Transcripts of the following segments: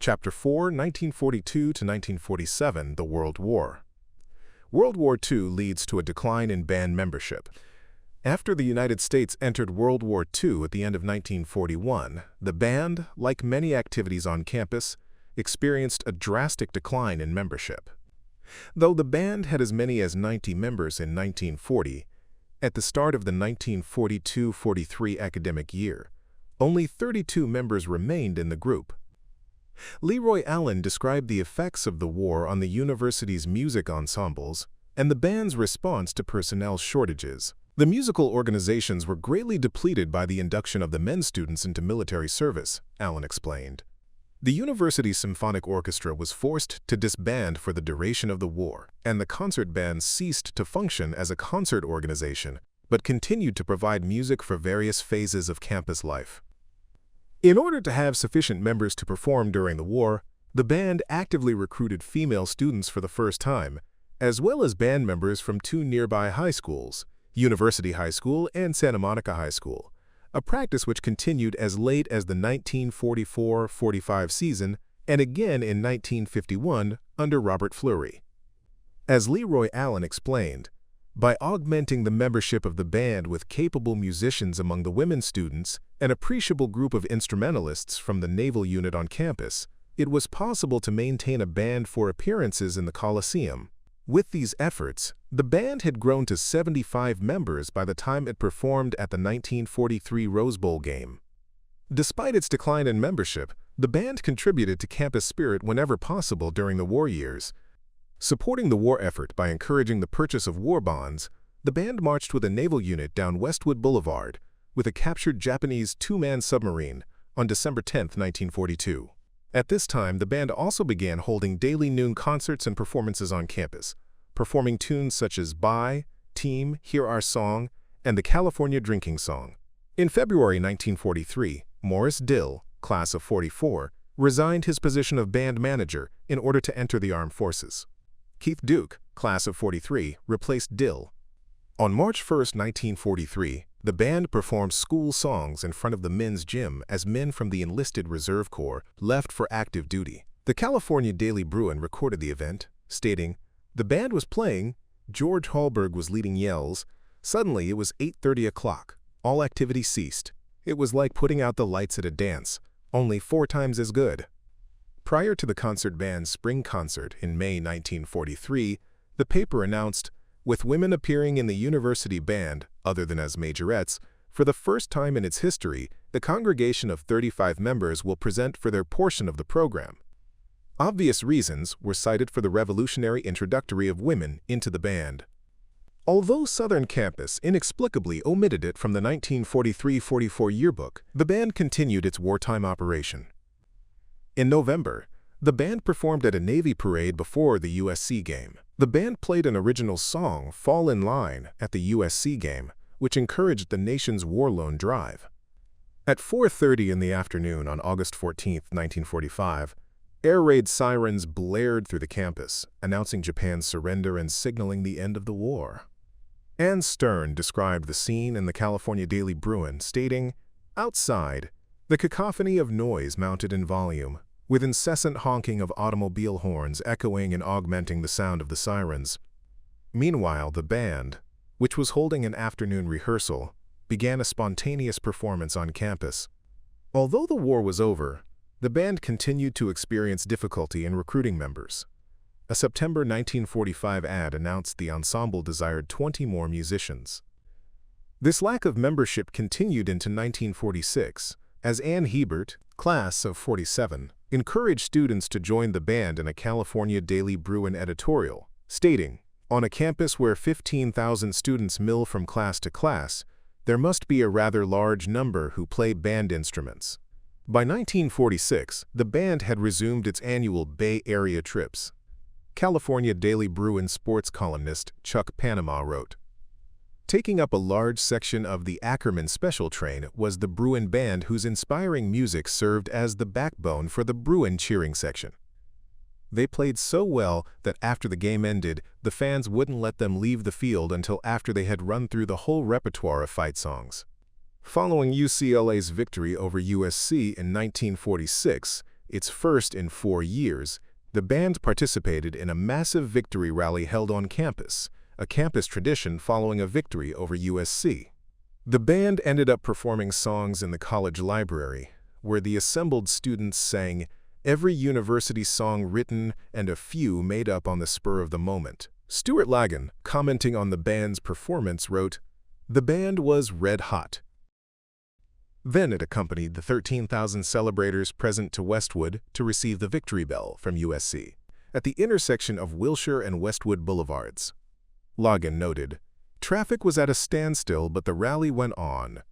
Chapter 4, 1942 to 1947, the World War. World War II leads to a decline in band membership. After the United States entered World War II at the end of 1941, the band, like many activities on campus, experienced a drastic decline in membership. Though the band had as many as 90 members in 1940, at the start of the 1942-43 academic year, only 32 members remained in the group. Leroy Allen described the effects of the war on the university's music ensembles and the band's response to personnel shortages. The musical organizations were greatly depleted by the induction of the men students into military service, Allen explained. The university's symphonic orchestra was forced to disband for the duration of the war, and the concert band ceased to function as a concert organization, but continued to provide music for various phases of campus life. In order to have sufficient members to perform during the war, the band actively recruited female students for the first time, as well as band members from two nearby high schools, University High School and Santa Monica High School, a practice which continued as late as the 1944-45 season and again in 1951 under Robert Fleury. As Leroy Allen explained, by augmenting the membership of the band with capable musicians among the women students, an appreciable group of instrumentalists from the naval unit on campus, it was possible to maintain a band for appearances in the Coliseum. With these efforts, the band had grown to 75 members by the time it performed at the 1943 Rose Bowl game. Despite its decline in membership, the band contributed to campus spirit whenever possible during the war years. Supporting the war effort by encouraging the purchase of war bonds, the band marched with a naval unit down Westwood Boulevard with a captured Japanese two-man submarine on December 10, 1942. At this time, the band also began holding daily noon concerts and performances on campus, performing tunes such as Bye, Team, Hear Our Song, and the California Drinking Song. In February 1943, Morris Dill, class of 44, resigned his position of band manager in order to enter the armed forces. Keith Duke, class of 43, replaced Dill. On March 1, 1943, the band performed school songs in front of the men's gym as men from the enlisted Reserve Corps left for active duty. The California Daily Bruin recorded the event, stating, "The band was playing, George Hallberg was leading yells. Suddenly it was 8:30 o'clock. All activity ceased. It was like putting out the lights at a dance, only 4 times as good." Prior to the concert band's spring concert in May 1943, the paper announced, "With women appearing in the university band, other than as majorettes, for the first time in its history, the congregation of 35 members will present for their portion of the program." Obvious reasons were cited for the revolutionary introductory of women into the band. Although Southern Campus inexplicably omitted it from the 1943-44 yearbook, the band continued its wartime operation. In November, the band performed at a Navy parade before the USC game. The band played an original song, Fall in Line, at the USC game, which encouraged the nation's war loan drive. At 4:30 in the afternoon on August 14, 1945, air raid sirens blared through the campus, announcing Japan's surrender and signaling the end of the war. Ann Stern described the scene in the California Daily Bruin, stating, "Outside, the cacophony of noise mounted in volume, with incessant honking of automobile horns echoing and augmenting the sound of the sirens. Meanwhile, the band, which was holding an afternoon rehearsal, began a spontaneous performance on campus. Although the war was over, the band continued to experience difficulty in recruiting members. A September 1945 ad announced the ensemble desired 20 more musicians. This lack of membership continued into 1946, as Ann Hebert, class of 47, encouraged students to join the band in a California Daily Bruin editorial, stating, "On a campus where 15,000 students mill from class to class, there must be a rather large number who play band instruments." By 1946, the band had resumed its annual Bay Area trips. California Daily Bruin sports columnist Chuck Panama wrote, "Taking up a large section of the Ackerman Special Train was the Bruin Band, whose inspiring music served as the backbone for the Bruin cheering section. They played so well that after the game ended, the fans wouldn't let them leave the field until after they had run through the whole repertoire of fight songs." Following UCLA's victory over USC in 1946, its first in 4 years, the band participated in a massive victory rally held on campus, a campus tradition following a victory over USC. The band ended up performing songs in the college library, where the assembled students sang every university song written and a few made up on the spur of the moment. Stuart Lagan, commenting on the band's performance, wrote, "The band was red hot." Then it accompanied the 13,000 celebrators present to Westwood to receive the Victory Bell from USC at the intersection of Wilshire and Westwood Boulevards. Lagan noted, "Traffic was at a standstill, but the rally went on.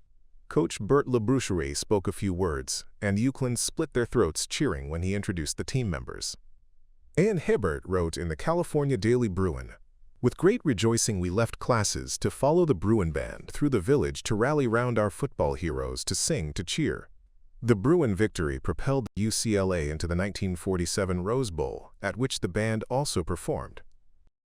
Coach Bert LeBroucherie spoke a few words, and Euclid split their throats cheering when he introduced the team members." Ann Hibbert wrote in the California Daily Bruin, "With great rejoicing we left classes to follow the Bruin band through the village to rally round our football heroes to sing, to cheer." The Bruin victory propelled UCLA into the 1947 Rose Bowl, at which the band also performed.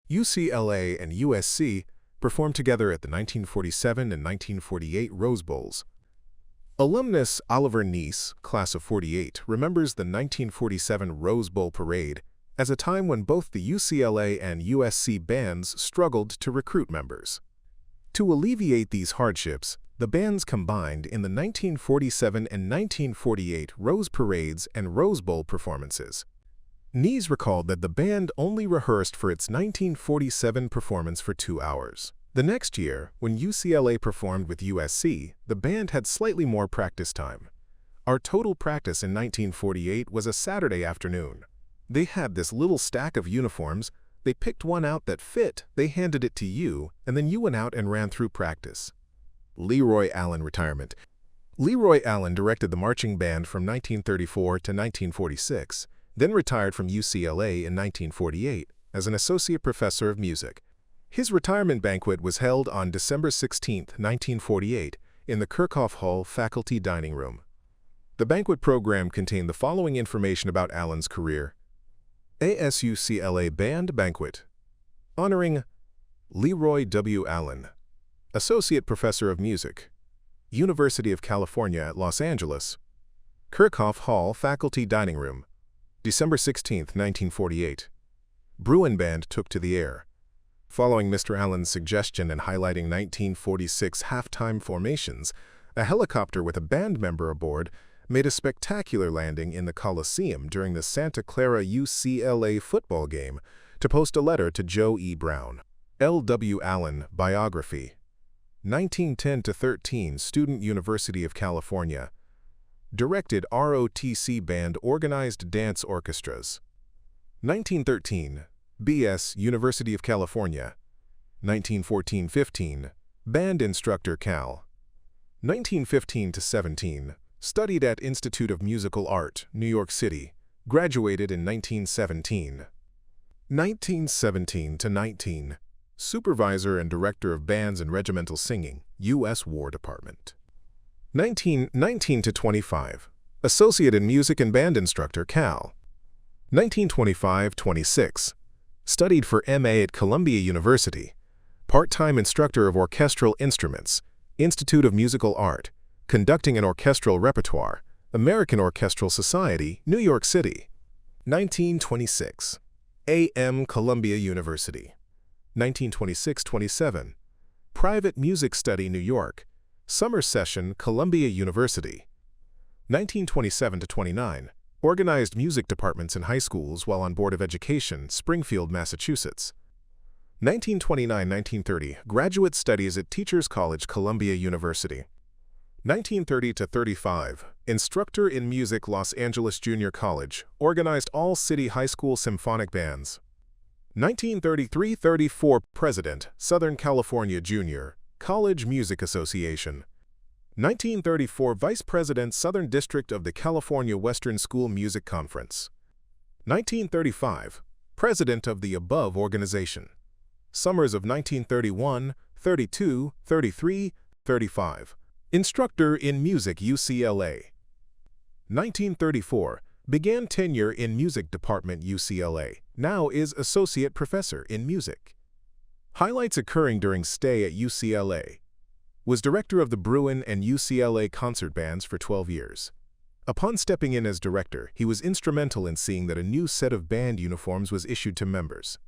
UCLA and USC performed together at the 1947 and 1948 Rose Bowls. Alumnus Oliver Neese, class of '48, remembers the 1947 Rose Bowl parade as a time when both the UCLA and USC bands struggled to recruit members. To alleviate these hardships, the bands combined in the 1947 and 1948 Rose Parades and Rose Bowl performances. Neese recalled that the band only rehearsed for its 1947 performance for 2 hours. The next year, when UCLA performed with USC, the band had slightly more practice time. "Our total practice in 1948 was a Saturday afternoon. They had this little stack of uniforms. They picked one out that fit, they handed it to you, and then you went out and ran through practice." Leroy Allen retirement. Leroy Allen directed the marching band from 1934 to 1946, then retired from UCLA in 1948 as an associate professor of music. His retirement banquet was held on December 16, 1948, in the Kirchhoff Hall faculty dining room. The banquet program contained the following information about Allen's career. ASUCLA Band Banquet, honoring Leroy W. Allen, Associate Professor of Music, University of California at Los Angeles, Kirchhoff Hall Faculty Dining Room, December 16, 1948. Bruin Band took to the air. Following Mr. Allen's suggestion and highlighting 1946 halftime formations, a helicopter with a band member aboard made a spectacular landing in the Coliseum during the Santa Clara UCLA football game to post a letter to Joe E. Brown. L. W. Allen, Biography. 1910-13, Student, University of California. Directed ROTC Band Organized Dance Orchestras. 1913, B.S., University of California. 1914-15, Band Instructor Cal. 1915-17, studied at Institute of Musical Art, New York City. Graduated in 1917. 1917-19, Supervisor and Director of Bands and Regimental Singing, U.S. War Department. 1919-25, Associate in Music and Band Instructor, Cal. 1925-26, studied for M.A. at Columbia University. Part-time Instructor of Orchestral Instruments, Institute of Musical Art, conducting an orchestral repertoire, American Orchestral Society, New York City. 1926, A.M. Columbia University. 1926-27, Private Music Study, New York, Summer Session, Columbia University. 1927-29, organized music departments in high schools while on Board of Education, Springfield, Massachusetts. 1929-1930, graduate studies at Teachers College, Columbia University. 1930-35, instructor in music, Los Angeles Junior College, organized all city high school symphonic bands. 1933-34, president, Southern California Junior College Music Association. 1934, vice president, Southern District of the California Western School Music Conference. 1935, president of the above organization. Summers of 1931, 32, 33, 35. Instructor in Music, UCLA. 1934, began tenure in Music Department, UCLA. Now is Associate Professor in Music. Highlights occurring during stay at UCLA. Was director of the Bruin and UCLA concert bands for 12 years. Upon stepping in as director, he was instrumental in seeing that a new set of band uniforms was issued to members.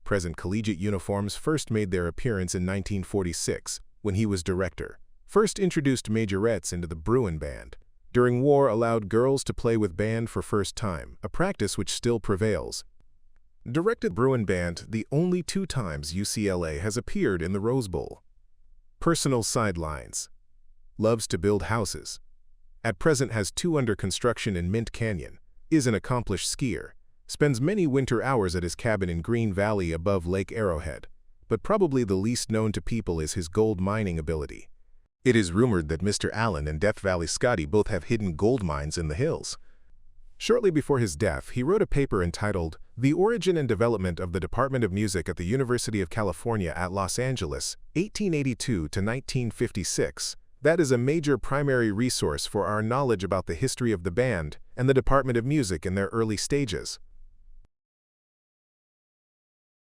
Present collegiate uniforms first made their appearance in 1946, when he was director. First introduced majorettes into the Bruin band. During war, allowed girls to play with band for first time, a practice which still prevails. Directed Bruin band the only 2 times UCLA has appeared in the Rose Bowl. Personal sidelines. Loves to build houses. At present has 2 under construction in Mint Canyon. Is an accomplished skier. Spends many winter hours at his cabin in Green Valley above Lake Arrowhead. But probably the least known to people is his gold mining ability. It is rumored that Mr. Allen and Death Valley Scotty both have hidden gold mines in the hills. Shortly before his death, he wrote a paper entitled The Origin and Development of the Department of Music at the University of California at Los Angeles, 1882 to 1956. That is a major primary resource for our knowledge about the history of the band and the Department of Music in their early stages.